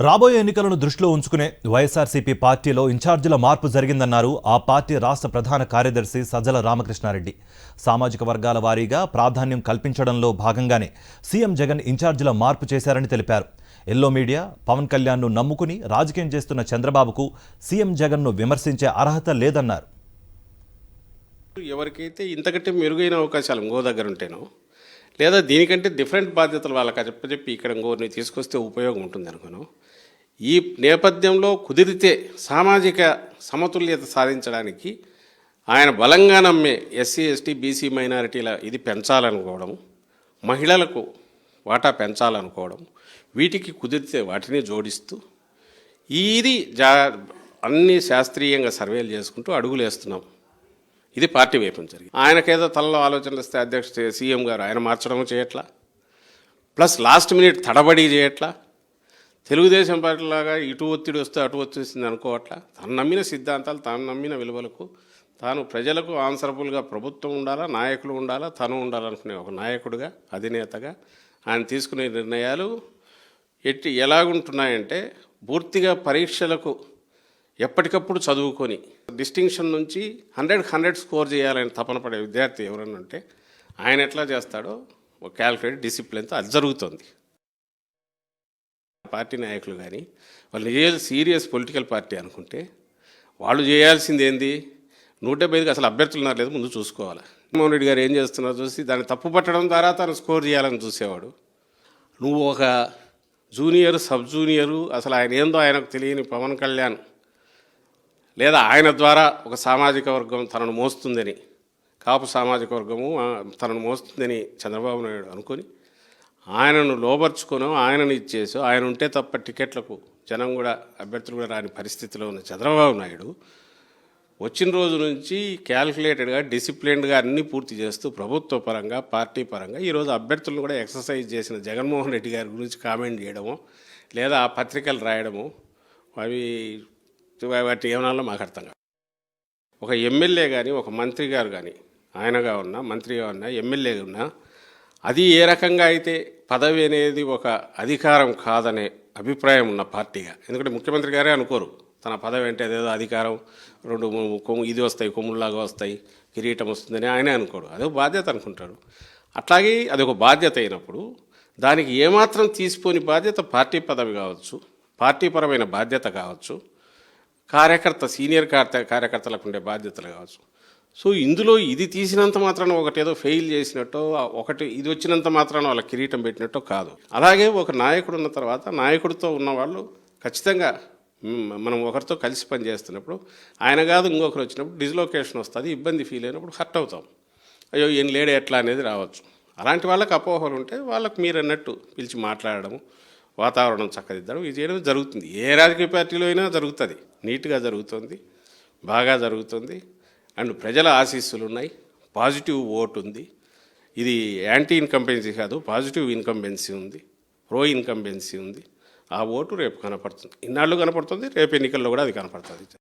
రాబోయే ఎన్నికలను దృష్టిలో ఉంచుకునే వైఎస్ఆర్సీపీ పార్టీలో ఇన్ఛార్జీల మార్పు జరిగిందన్నారు ఆ పార్టీ రాష్ట్ర ప్రధాన కార్యదర్శి సజ్జల రామకృష్ణారెడ్డి. సామాజిక వర్గాల వారీగా ప్రాధాన్యం కల్పించడంలో భాగంగానే సీఎం జగన్ ఇన్ఛార్జీల మార్పు చేశారని తెలిపారు. ఎల్లో మీడియా పవన్ కళ్యాణ్ను నమ్ముకుని రాజకీయం చేస్తున్న చంద్రబాబుకు సీఎం జగన్ను విమర్శించే అర్హత లేదన్నారు. ఎవరికైతే ఇంతకంటే మెరుగైన అవకాశాలు ఇంకో దగ్గర ఉంటేనో లేదా దీనికంటే డిఫరెంట్ బాధ్యతలు వాళ్ళకి చెప్పి ఇక్కడ ఇంకోరిని తీసుకొస్తే ఉపయోగం ఉంటుంది అనుకోను. ఈ నేపథ్యంలో కుదిరితే సామాజిక సమతుల్యత సాధించడానికి ఆయన బలంగా నమ్మే ఎస్సీ ఎస్టీ బీసీ మైనారిటీల ఇది పెంచాలనుకోవడం, మహిళలకు వాటా పెంచాలనుకోవడం, వీటికి కుదిరితే వాటిని జోడిస్తూ ఇది అన్ని శాస్త్రీయంగా సర్వేలు చేసుకుంటూ అడుగులు వేస్తున్నాం. ఇది పార్టీ వైపు జరిగింది. ఆయనకేదో తలలో ఆలోచనలు వస్తే అధ్యక్షుడు సీఎం గారు ఆయన మార్చడము చేయట్లా, ప్లస్ లాస్ట్ మినిట్ తడబడి చేయట్లా, తెలుగుదేశం పార్టీలాగా ఇటు ఒత్తిడి వస్తే అటు ఒత్తిడి వస్తుంది అనుకోవట్లా. తను నమ్మిన సిద్ధాంతాలు, తాను నమ్మిన విలువలకు, తాను ప్రజలకు ఆన్సరబుల్గా ప్రభుత్వం ఉండాలా, నాయకులు ఉండాలా, తను ఉండాలనుకునే ఒక నాయకుడిగా, అధినేతగా ఆయన తీసుకునే నిర్ణయాలు ఎలాగుంటున్నాయంటే పూర్తిగా పరీక్షలకు ఎప్పటికప్పుడు చదువుకొని డిస్టింక్షన్ నుంచి 100 స్కోర్ చేయాలని తపన పడే విద్యార్థి ఎవరన్నా ఉంటే ఆయన ఎట్లా చేస్తాడో ఒక క్యాల్కులేట్ డిసిప్లిన్తో అది జరుగుతుంది. పార్టీ నాయకులు కానీ వాళ్ళు చేయాలి సీరియస్ పొలిటికల్ పార్టీ అనుకుంటే వాళ్ళు చేయాల్సింది ఏంది, 175కి అసలు అభ్యర్థులు ఉన్నారు లేదు ముందు చూసుకోవాలి. జగన్మోహన్ రెడ్డి గారు ఏం చేస్తున్నారో చూసి దాన్ని తప్పు పట్టడం ద్వారా తను స్కోర్ చేయాలని చూసేవాడు. నువ్వు ఒక జూనియర్ సబ్ జూనియరు అసలు ఆయన ఏందో ఆయనకు తెలియని పవన్ కళ్యాణ్ లేదా ఆయన ద్వారా ఒక సామాజిక వర్గం తనను మోస్తుందని, కాపు సామాజిక వర్గము తనను మోస్తుందని చంద్రబాబు నాయుడు అనుకొని ఆయనను లోబర్చుకొనో ఆయనను ఇచ్చేసో ఆయన ఉంటే తప్ప టికెట్లకు జనం కూడా అభ్యర్థులు కూడా రాని పరిస్థితిలో ఉన్న చంద్రబాబు నాయుడు వచ్చిన రోజు నుంచి క్యాల్కులేటెడ్గా డిసిప్లిన్డ్గా అన్నీ పూర్తి చేస్తూ ప్రభుత్వ పరంగా పార్టీ పరంగా ఈరోజు అభ్యర్థులను కూడా ఎక్సర్సైజ్ చేసిన జగన్మోహన్ రెడ్డి గారి గురించి కామెంట్ చేయడము లేదా ఆ పత్రికలు రాయడము వాటి ఏమనాలో మాకు అర్థం కాదు. ఒక ఎమ్మెల్యే కానీ ఒక మంత్రి గారు కానీ ఆయనగా ఉన్నా మంత్రిగా ఉన్నా ఎమ్మెల్యేగా ఉన్నా అది ఏ రకంగా అయితే పదవి అనేది ఒక అధికారం కాదనే అభిప్రాయం ఉన్న పార్టీగా, ఎందుకంటే ముఖ్యమంత్రి గారే అనుకోరు తన పదవి అంటే అదేదో అధికారం 2 ఇది వస్తాయి కొమ్ముల్లాగా వస్తాయి కిరీటం వస్తుందని ఆయనే అనుకోడు, అదొక బాధ్యత అనుకుంటాడు. అట్లాగే అదొక బాధ్యత అయినప్పుడు దానికి ఏమాత్రం తీసిపోని బాధ్యత పార్టీ పదవి కావచ్చు, పార్టీపరమైన బాధ్యత కావచ్చు, సీనియర్ కార్యకర్తలకు ఉండే బాధ్యతలు కావచ్చు. సో ఇందులో ఇది తీసినంత మాత్రాన ఒకటేదో ఫెయిల్ చేసినట్టో ఇది వచ్చినంత మాత్రాన వాళ్ళ కిరీటం పెట్టినట్టో కాదు. అలాగే ఒక నాయకుడు ఉన్న తర్వాత నాయకుడితో ఉన్నవాళ్ళు ఖచ్చితంగా మనం ఒకరితో కలిసి పనిచేస్తున్నప్పుడు ఆయన కాదు ఇంకొకరు వచ్చినప్పుడు డిస్లొకేషన్ వస్తుంది, ఇబ్బంది ఫీల్ అయినప్పుడు హర్ట్ అవుతాం. అయ్యో ఈయన లేడే ఎట్లా అనేది రావచ్చు. అలాంటి వాళ్ళకి అపోహలు ఉంటే వాళ్ళకు మీరు అన్నట్టు పిలిచి మాట్లాడడము, వాతావరణం చక్కదిద్దడం ఇది చేయడం జరుగుతుంది. ఏ రాజకీయ పార్టీలో అయినా జరుగుతుంది, నీట్గా జరుగుతుంది, బాగా జరుగుతుంది. అండ్ ప్రజల ఆశీస్సులు ఉన్నాయి, పాజిటివ్ ఓటు ఉంది. ఇది యాంటీ ఇన్కంబెన్సీ కాదు, పాజిటివ్ ఇన్కంబెన్సీ ఉంది, ప్రో ఇన్కంబెన్సీ ఉంది. ఆ ఓటు రేపు కనపడుతుంది, ఇన్నాళ్ళు కనపడుతుంది, రేపు ఎన్నికల్లో కూడా అది కనపడుతుంది.